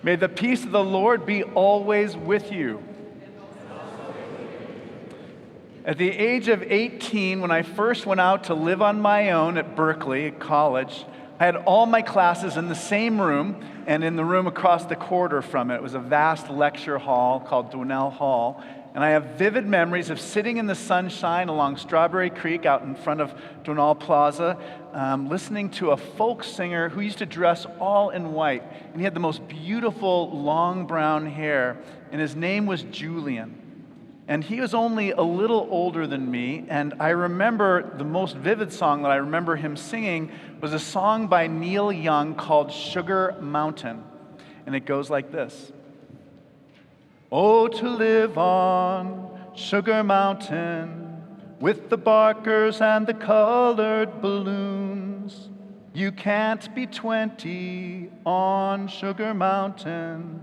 May the peace of the Lord be always with you. At the age of 18, when I first went out to live on my own at Berkeley College, I had all my classes in the same room and in the room across the corridor from it. It was a vast lecture hall called Donnell Hall. And I have vivid memories of sitting in the sunshine along Strawberry Creek out in front of Donnell Plaza, listening to a folk singer who used to dress all in white. And he had the most beautiful long brown hair, and his name was Julian. And he was only a little older than me, and I remember the most vivid song that I remember him singing was a song by Neil Young called Sugar Mountain. And it goes like this. Oh, to live on Sugar Mountain with the barkers and the colored balloons. You can't be 20 on Sugar Mountain,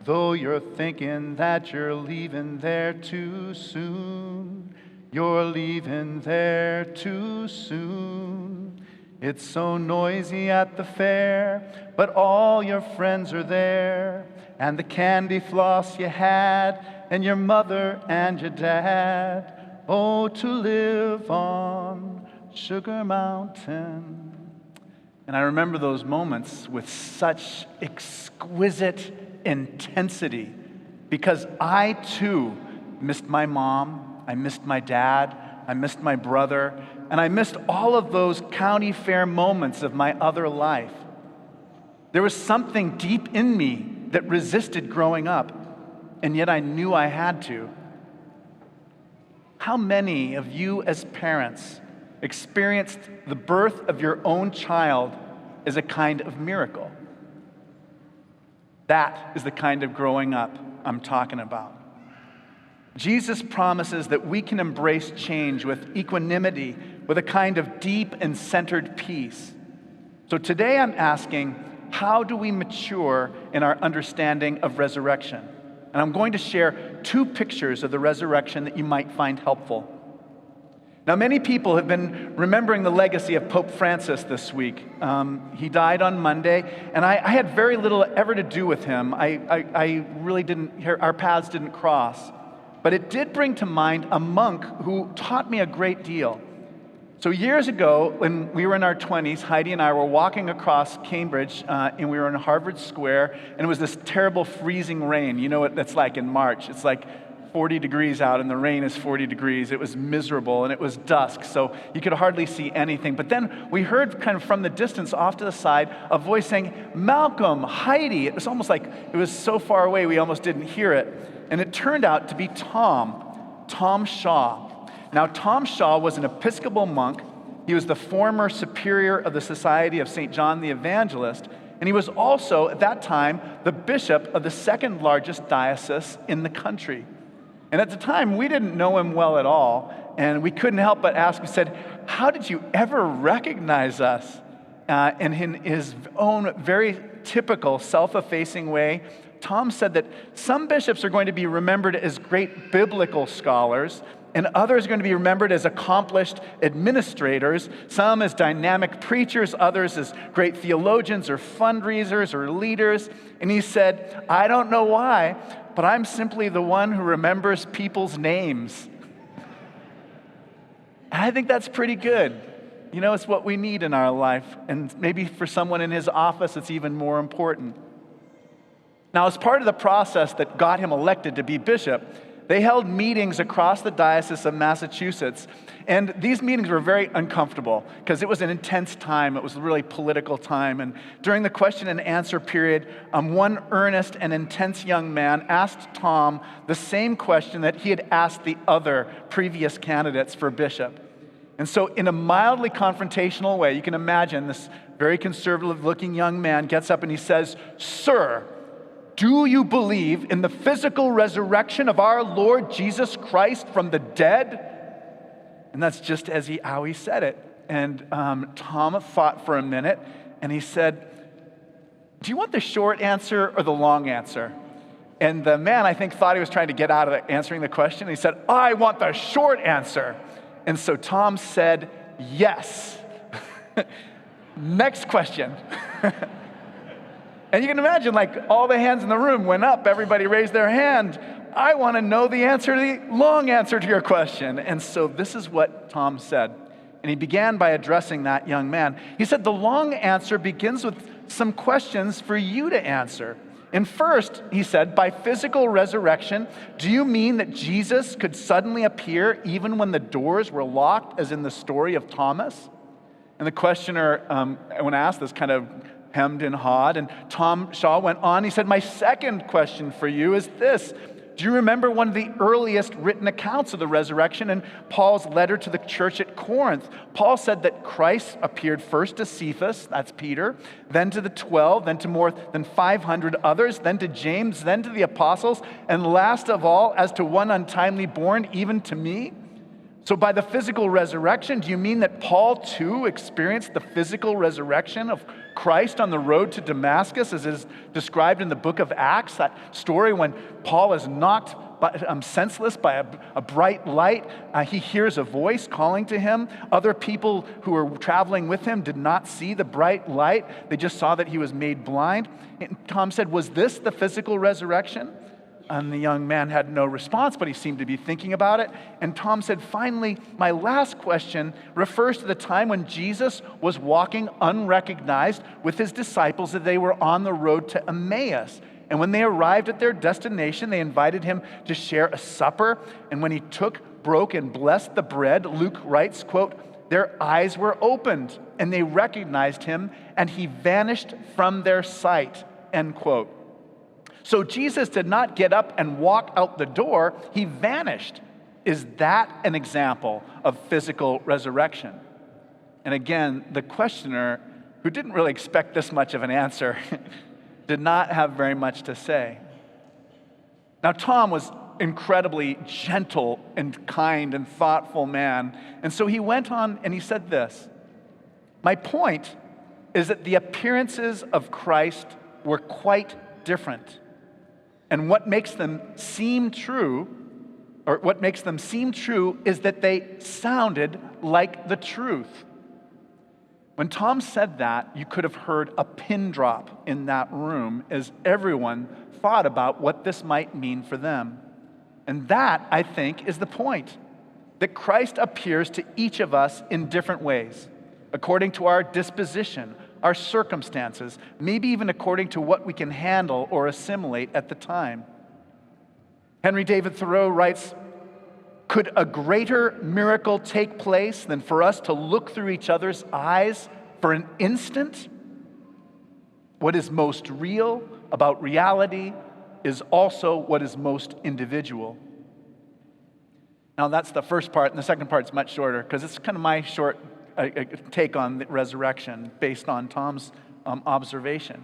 though you're thinking that you're leaving there too soon. You're leaving there too soon. It's so noisy at the fair, but all your friends are there. And the candy floss you had, and your mother and your dad. Oh, to live on Sugar Mountain. And I remember those moments with such exquisite intensity, because I too missed my mom, I missed my dad, I missed my brother, and I missed all of those county fair moments of my other life. There was something deep in me that resisted growing up, and yet I knew I had to. How many of you as parents experienced the birth of your own child as a kind of miracle? That is the kind of growing up I'm talking about. Jesus promises that we can embrace change with equanimity, with a kind of deep and centered peace. So today I'm asking, how do we mature in our understanding of resurrection? And I'm going to share two pictures of the resurrection that you might find helpful. Now, many people have been remembering the legacy of Pope Francis this week. He died on Monday, and I had very little ever to do with him. I really didn't, our paths didn't cross. But it did bring to mind a monk who taught me a great deal. So years ago, when we were in our 20s, Heidi and I were walking across Cambridge, and we were in Harvard Square, and it was this terrible freezing rain. You know what that's like in March. It's like 40 degrees out, and the rain is 40 degrees. It was miserable, and it was dusk, so you could hardly see anything. But then we heard kind of from the distance, off to the side, a voice saying, "Malcolm, Heidi." It was almost like it was so far away we almost didn't hear it. And it turned out to be Tom Shaw. Now, Tom Shaw was an Episcopal monk. He was the former superior of the Society of St. John the Evangelist, and he was also, at that time, the bishop of the second largest diocese in the country. And at the time, we didn't know him well at all, and we couldn't help but ask. We said, "How did you ever recognize us?" And in his own very typical self-effacing way, Tom said that some bishops are going to be remembered as great biblical scholars, and others are going to be remembered as accomplished administrators, some as dynamic preachers, others as great theologians or fundraisers or leaders. And he said, "I don't know why, but I'm simply the one who remembers people's names." And I think that's pretty good. You know, it's what we need in our life. And maybe for someone in his office, it's even more important. Now, as part of the process that got him elected to be bishop, they held meetings across the Diocese of Massachusetts. And these meetings were very uncomfortable because it was an intense time. It was a really political time. And during the question and answer period, one earnest and intense young man asked Tom the same question that he had asked the other previous candidates for bishop. And so in a mildly confrontational way, you can imagine this very conservative-looking young man gets up and he says, "Sir, do you believe in the physical resurrection of our Lord Jesus Christ from the dead?" And that's just how he said it. And Tom thought for a minute, and he said, "Do you want the short answer or the long answer?" And the man, I think, thought he was trying to get out of answering the question. He said, "I want the short answer." And so Tom said, "Yes." Next question. And you can imagine, like, all the hands in the room went up. Everybody raised their hand. I want to know the answer, the long answer to your question. And so this is what Tom said. And he began by addressing that young man. He said, the long answer begins with some questions for you to answer. And first, he said, by physical resurrection, do you mean that Jesus could suddenly appear even when the doors were locked, as in the story of Thomas? And the questioner, when asked this, kind of hemmed and hawed. And Tom Shaw went on. He said, my second question for you is this. Do you remember one of the earliest written accounts of the resurrection in Paul's letter to the church at Corinth? Paul said that Christ appeared first to Cephas, that's Peter, then to the 12, then to more than 500 others, then to James, then to the apostles, and last of all, as to one untimely born, even to me. So by the physical resurrection, do you mean that Paul too experienced the physical resurrection of Christ on the road to Damascus, as is described in the book of Acts, that story when Paul is knocked senseless by a bright light? He hears a voice calling to him. Other people who were traveling with him did not see the bright light. They just saw that he was made blind. And Tom said, was this the physical resurrection? And the young man had no response, but he seemed to be thinking about it. And Tom said, finally, my last question refers to the time when Jesus was walking unrecognized with his disciples as they were on the road to Emmaus. And when they arrived at their destination, they invited him to share a supper. And when he took, broke, and blessed the bread, Luke writes, quote, their eyes were opened, and they recognized him, and he vanished from their sight, end quote. So Jesus did not get up and walk out the door, he vanished. Is that an example of physical resurrection? And again, the questioner, who didn't really expect this much of an answer, did not have very much to say. Now, Tom was incredibly gentle and kind and thoughtful man, and so he went on and he said this, my point is that the appearances of Christ were quite different. And what makes them seem true is that they sounded like the truth. When Tom said that, you could have heard a pin drop in that room as everyone thought about what this might mean for them. And that, I think, is the point, that Christ appears to each of us in different ways, according to our disposition, our circumstances, maybe even according to what we can handle or assimilate at the time. Henry David Thoreau writes, could a greater miracle take place than for us to look through each other's eyes for an instant? What is most real about reality is also what is most individual. Now that's the first part, and the second part's much shorter, because it's kind of my short take on the resurrection based on Tom's observation.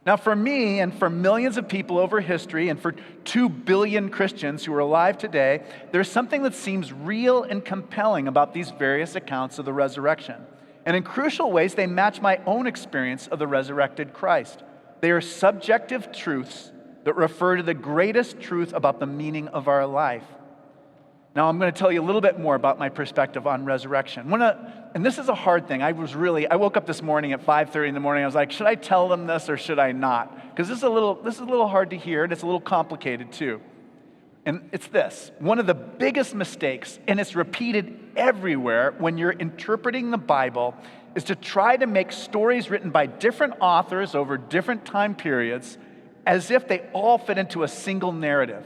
Now, for me and for millions of people over history and for 2 billion Christians who are alive today, there's something that seems real and compelling about these various accounts of the resurrection. And in crucial ways, they match my own experience of the resurrected Christ. They are subjective truths that refer to the greatest truth about the meaning of our life. Now, I'm going to tell you a little bit more about my perspective on resurrection. And this is a hard thing. I woke up this morning at 5:30 in the morning. I was like, should I tell them this or should I not? Because this is a little hard to hear, and it's a little complicated too. And it's this. One of the biggest mistakes, and it's repeated everywhere when you're interpreting the Bible, is to try to make stories written by different authors over different time periods as if they all fit into a single narrative.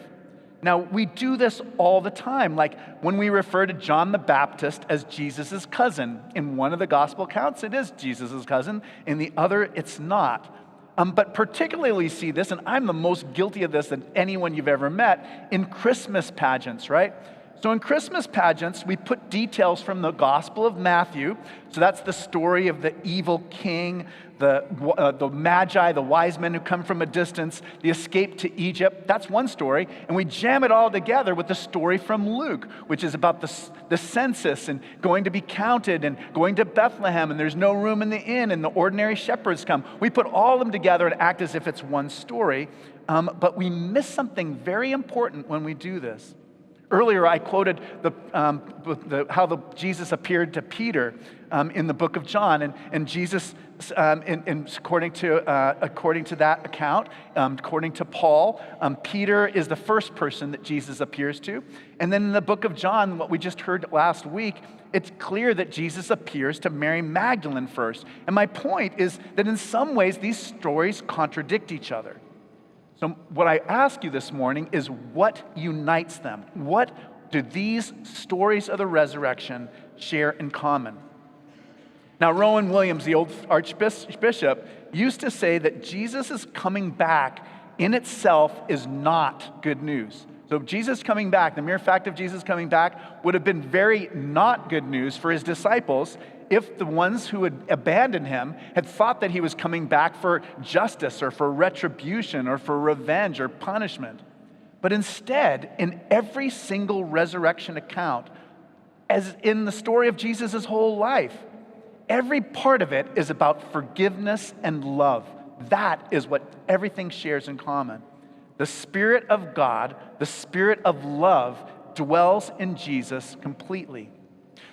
Now, we do this all the time, like when we refer to John the Baptist as Jesus' cousin. In one of the gospel accounts, it is Jesus' cousin. In the other, it's not. But particularly we see this, and I'm the most guilty of this than anyone you've ever met, in Christmas pageants, right? So in Christmas pageants, we put details from the Gospel of Matthew. So that's the story of the evil king, the magi, the wise men who come from a distance, the escape to Egypt. That's one story. And we jam it all together with the story from Luke, which is about the census and going to be counted and going to Bethlehem, and there's no room in the inn, and the ordinary shepherds come. We put all of them together and act as if it's one story. But we miss something very important when we do this. Earlier, I quoted how Jesus appeared to Peter in the book of John, and Jesus, according to that account, according to Paul, Peter is the first person that Jesus appears to. And then in the book of John, what we just heard last week, it's clear that Jesus appears to Mary Magdalene first. And my point is that in some ways, these stories contradict each other. So what I ask you this morning is what unites them? What do these stories of the resurrection share in common? Now, Rowan Williams, the old archbishop, used to say that Jesus' coming back in itself is not good news. So Jesus coming back, the mere fact of Jesus coming back, would have been very not good news for his disciples if the ones who had abandoned him had thought that he was coming back for justice or for retribution or for revenge or punishment. But instead, in every single resurrection account, as in the story of Jesus' whole life, every part of it is about forgiveness and love. That is what everything shares in common. The Spirit of God, the Spirit of love, dwells in Jesus completely.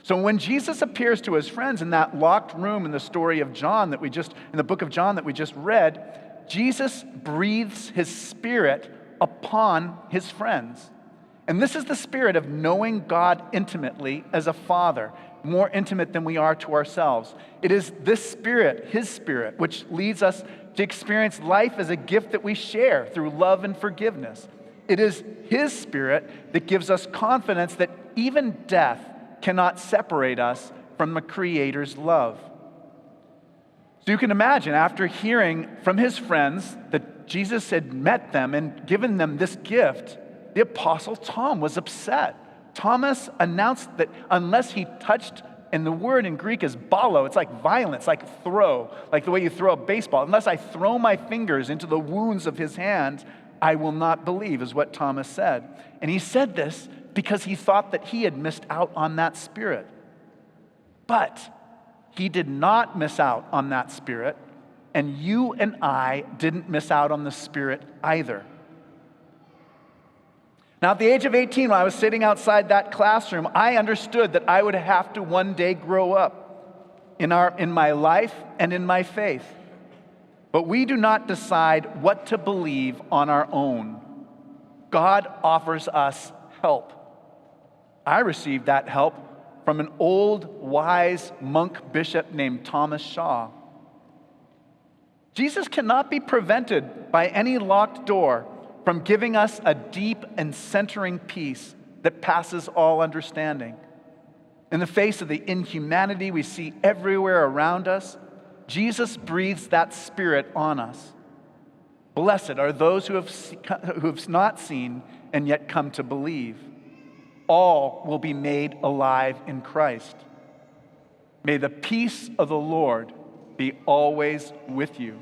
So when Jesus appears to his friends in that locked room in the story of John in the book of John that we just read, Jesus breathes his Spirit upon his friends. And this is the spirit of knowing God intimately as a father, more intimate than we are to ourselves. It is this Spirit, his Spirit, which leads us to experience life as a gift that we share through love and forgiveness. It is his Spirit that gives us confidence that even death cannot separate us from the Creator's love. So you can imagine, after hearing from his friends that Jesus had met them and given them this gift, the Apostle Tom was upset. Thomas announced that unless he touched, and the word in Greek is balo, it's like violence, like throw, like the way you throw a baseball. Unless I throw my fingers into the wounds of his hands, I will not believe, is what Thomas said. And he said this because he thought that he had missed out on that Spirit. But he did not miss out on that Spirit, and you and I didn't miss out on the Spirit either. Now, at the age of 18, when I was sitting outside that classroom, I understood that I would have to one day grow up in my life and in my faith. But we do not decide what to believe on our own. God offers us help. I received that help from an old, wise monk bishop named Thomas Shaw. Jesus cannot be prevented by any locked door from giving us a deep and centering peace that passes all understanding. In the face of the inhumanity we see everywhere around us, Jesus breathes that Spirit on us. Blessed are those who have not seen and yet come to believe. All will be made alive in Christ. May the peace of the Lord be always with you.